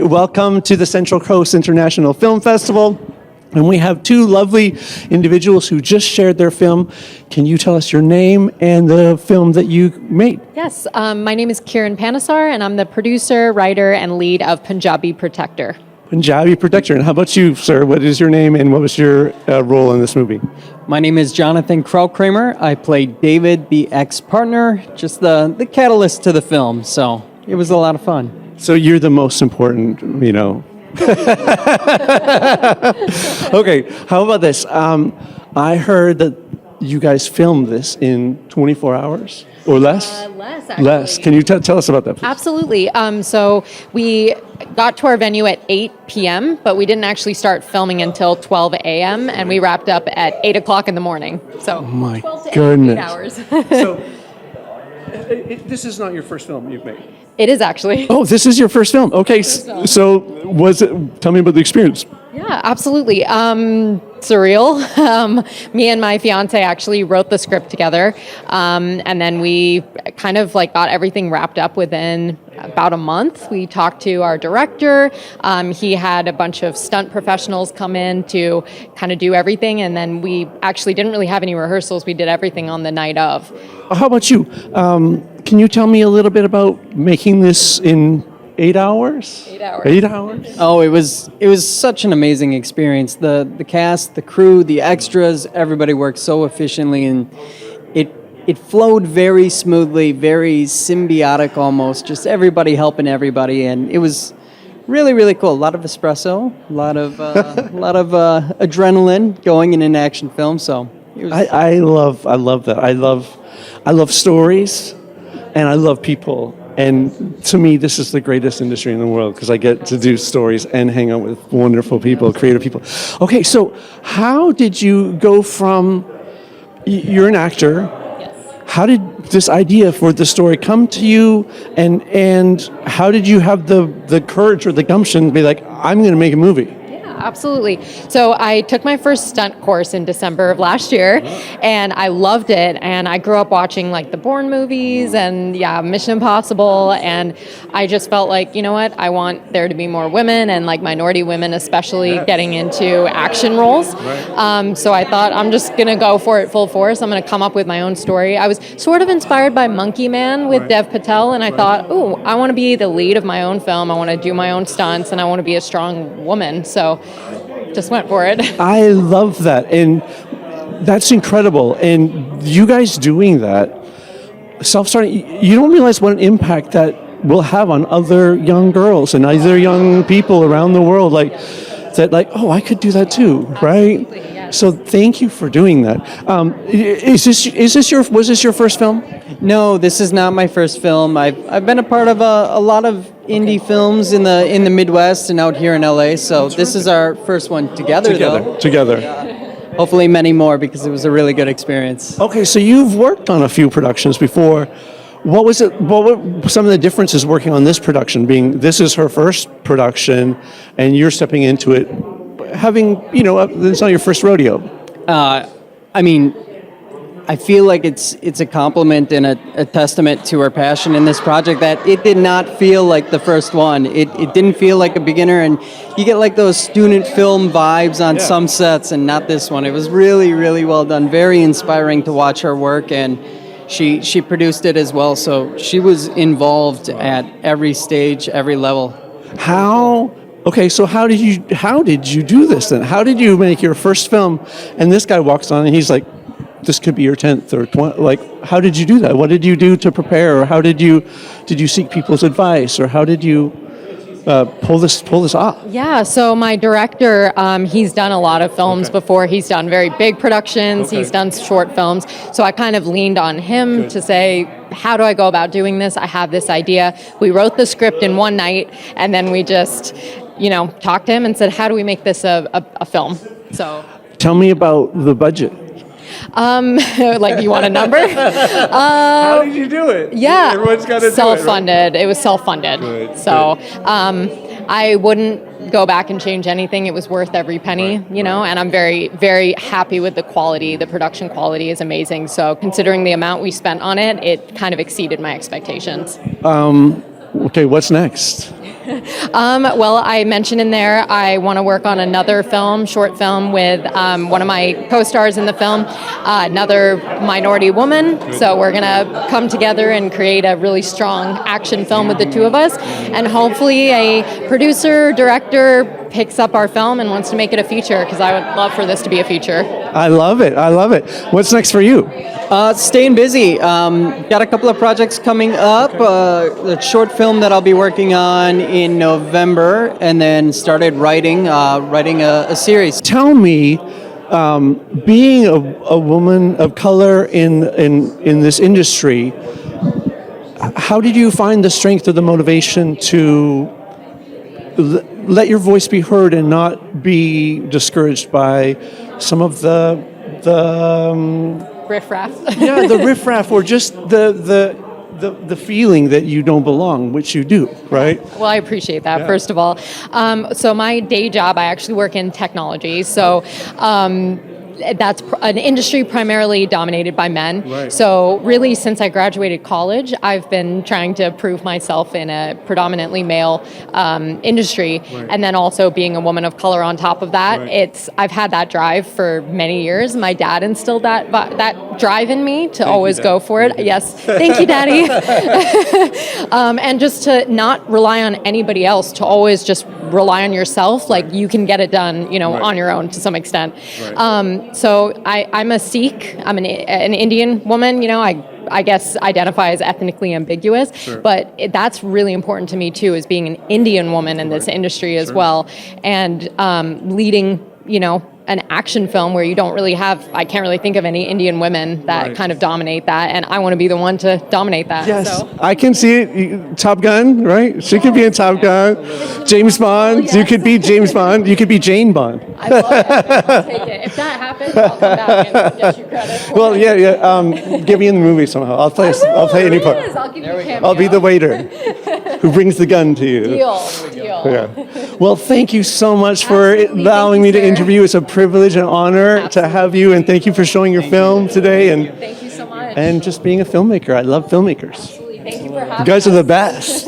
Welcome to the Central Coast International Film Festival. And we have two lovely individuals who just shared their film. Can you tell us your name and the film that you made? Yes, my name is Keeran Panesar, and I'm the producer, writer, and lead of Punjabi Protector. Punjabi Protector. And how about you, sir? What is your name and what was your role in this movie? My name is Johnathon Krautkramer. I played David, the ex-partner, just the catalyst to the film. So it was a lot of fun. So you're the most important, Okay, how about this? I heard that you guys filmed this in 24 hours or less? Less, actually. Less. Can you tell us about that, please? Absolutely. So we got to our venue at 8 p.m., but we didn't actually start filming until 12 a.m., and we wrapped up at 8 o'clock in the morning. So my 12 to goodness. 8 hours. So this is not your first film you've made? It is actually. Oh, this is your first film. Okay, so tell me about the experience. Yeah, absolutely. Surreal. Me and my fiance actually wrote the script together, and then we kind of got everything wrapped up within about a month. We talked to our director. He had a bunch of stunt professionals come in to kind of do everything, and then we actually didn't really have any rehearsals. We did everything on the night of. How about you? Can you tell me a little bit about making this in 8 hours? 8 hours. 8 hours? Oh, it was such an amazing experience. The cast, the crew, the extras, everybody worked so efficiently, and it flowed very smoothly, very symbiotic almost, just everybody helping everybody, and it was really, really cool. A lot of espresso, a lot of adrenaline going in an action film. So it was. I love that. I love stories, and I love people. And to me, this is the greatest industry in the world because I get to do stories and hang out with wonderful people, creative people. Okay, so how did you go from, you're an actor. Yes. How did this idea for the story come to you? And how did you have the courage or the gumption to be like, I'm going to make a movie? Absolutely. So I took my first stunt course in December of last year, and I loved it. And I grew up watching the Bourne movies and Mission Impossible, and I just felt like, you know what, I want there to be more women and minority women, especially getting into action roles. So I thought I'm just gonna go for it full force. I'm gonna come up with my own story. I was sort of inspired by Monkey Man with Dev Patel, and I thought, ooh, I want to be the lead of my own film. I want to do my own stunts, and I want to be a strong woman. So just went for it. I love that, and that's incredible. And you guys doing that, self-starting, you don't realize what an impact that will have on other young girls and other young people around the world. Oh, I could do that too, right? Yes. So thank you for doing that. Was this your first film? No, this is not my first film. I've been a part of a lot of indie films in the Midwest and out here in LA. So this is our first one together. Together. Hopefully many more because it was a really good experience. Okay, so you've worked on a few productions before. What were some of the differences working on this production, being this is her first production and you're stepping into it, having, it's not your first rodeo? I feel like it's a compliment and a testament to her passion in this project that it did not feel like the first one. It didn't feel like a beginner, and you get those student film vibes on some sets, and not this one. It was really, really well done. Very inspiring to watch her work, and she produced it as well. So she was involved at every stage, every level. Okay, so how did you do this then? How did you make your first film, and this guy walks on and he's like, this could be your 10th or 20th. How did you do that? What did you do to prepare? Or how did you seek people's advice? Or how did you pull this off? Yeah, so my director, he's done a lot of films before. He's done very big productions. He's done short films. So I kind of leaned on him to say, how do I go about doing this? I have this idea. We wrote the script in one night, and then we just, talked to him and said, how do we make this a film? So tell me about the budget. You want a number? How did you do it? Yeah, everyone's got to self-funded. It was self-funded. Good, so I wouldn't go back and change anything. It was worth every penny, and I'm very, very happy with the quality. The production quality is amazing. So considering the amount we spent on it, it kind of exceeded my expectations. Okay, what's next? Well, I mentioned in there I want to work on another short film with one of my co-stars in the film, another minority woman. So we're going to come together and create a really strong action film with the two of us. And hopefully a producer, director picks up our film and wants to make it a feature, because I would love for this to be a feature. I love it. I love it. What's next for you? Staying busy. Got a couple of projects coming up. A short film that I'll be working on in November, and then started writing a series. Tell me, being a woman of color in this industry, how did you find the strength or the motivation to let your voice be heard and not be discouraged by some of the Riff-raff. yeah, the riffraff, or just the feeling that you don't belong, which you do, right? Well, I appreciate that, first of all. So my day job, I actually work in technology. So that's an industry primarily dominated by men. Right. So really, since I graduated college, I've been trying to prove myself in a predominantly male industry. Right. And then also being a woman of color on top of that, Right. I've had that drive for many years. My dad instilled that drive in me to always go for it. Yes, thank you, Daddy. And just to not rely on anybody else, to always just rely on yourself. Like, you can get it done, Right. on your own to some extent. Right. So I'm a Sikh. I'm an Indian woman. I guess identify as ethnically ambiguous, but that's really important to me too, as being an Indian woman in this industry as well, and leading, an action film where you don't really I can't really think of any Indian women that kind of dominate that, and I want to be the one to dominate that. Yes, So. I can see it. Top Gun, right? She could be in Top Gun. James Bond. Yes. You could be James Bond. You could be Jane Bond. I love it. I'll take it. If that happens, I'll come back and get you credit for Well, it. yeah. Get me in the movie somehow. I'll play any part. I'll give you a cameo. I'll be the waiter who brings the gun to you. Deal. Yeah. Well, thank you so much for Absolutely. allowing me Thank you, to sir. interview. It's a privilege and honor to have you, and thank you for showing your film today, Thank you so much. and just being a filmmaker. I love filmmakers. Thank you for having You guys are us. the best.